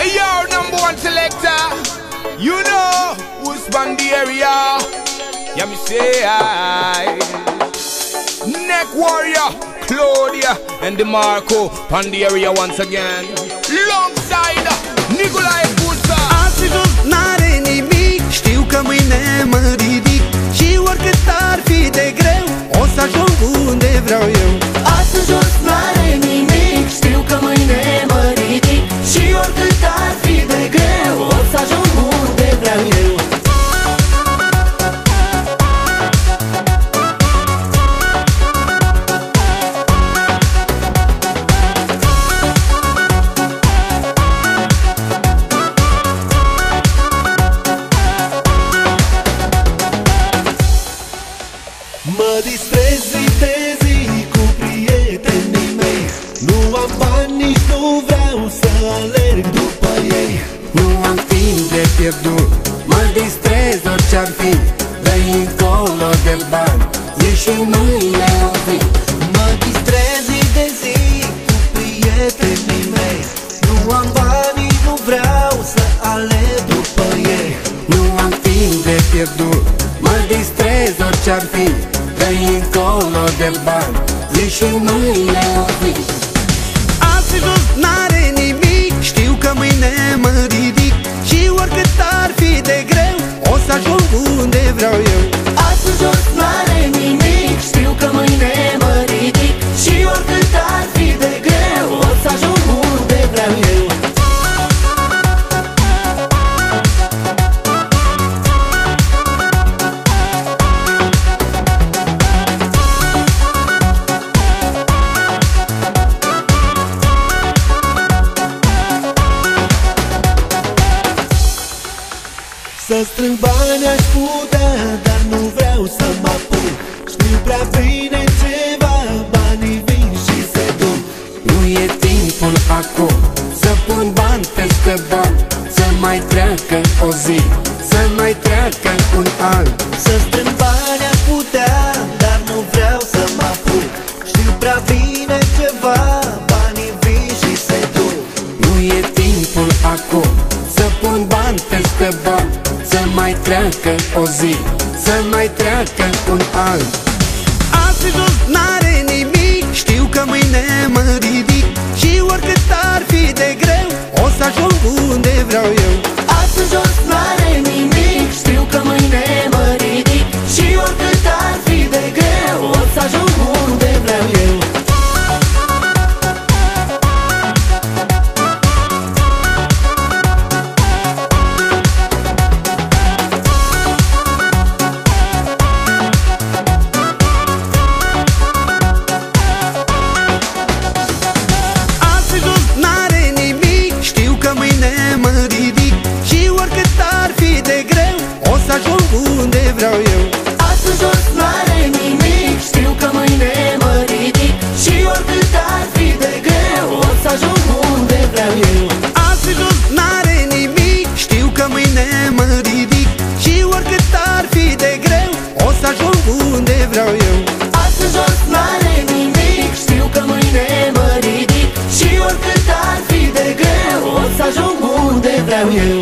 Hey yo, number one selector, you know who's from the area. Yeah, me say I Neck Warrior, Claudia and DeMarco on the area once again. Longside Nicolae Pusa. Astăzi jos n-are nimic, știu că mâine mă ridic și oricât ar fi de greu, o să ajung unde vreau eu. Astăzi jos n-are nimic, știu că mâine mă ridic și oricât ar fi de greu, o să ajung unde vreau eu. Mă distrez zi de zi cu prietenii mei. Nu am bani, nici nu vreau să alerg după ei. Nu am timp de pierdut, mă distrez orice-ar fi. Dă-i încolo de bani, zi și mâine o fi. Mă distrez zi de zi cu prietenii mei. Nu am bani, nici nu vreau să alerg după ei. Nu am timp de pierdut, mă distrez orice-ar fi. Dă-i încolo de bani, zi și mâine o fi. Astăzi jos n-are nimic, știu că mâine mă ridic și oricât ar fi de greu, o să ajung unde vreau eu. Astăzi jos n-are nimic, știu că mâine mă ridic și oricât ar fi de greu, o să ajung unde vreau eu. Să strâng bani aș putea, dar nu vreau să mă apuc. Știu prea bine ceva, banii vin și se duc. Nu e timpul acum să pun bani peste bani, să mai treacă o zi, să mai treacă un an. Să strâng bani aș putea, dar nu vreau să mă apuc. Știu prea bine ceva, banii vin și se duc. Nu e timpul acum să pun bani peste bani, să mai treacă o zi, să mai treacă un an. Astăzi jos n-are nimic, știu că mâine mă ridic și oricât ar fi de greu, o să ajung unde vreau eu. Astăzi jos n-are nimic, știu că mâine mă ridic și oricât ar fi de greu, o să ajung unde vreau eu. Să ajung unde vreau eu. Astăzi jos n-are nimic, știu că mâine mă ridic și oricât ar fi de greu, o să ajung unde vreau eu. Astăzi jos n-are nimic, știu că mâine mă ridic și oricât ar fi de greu, o să ajung unde vreau eu. Astăzi jos n-are nimic, știu că mâine mă ridic și oricât ar fi de greu, o să ajung unde vreau eu.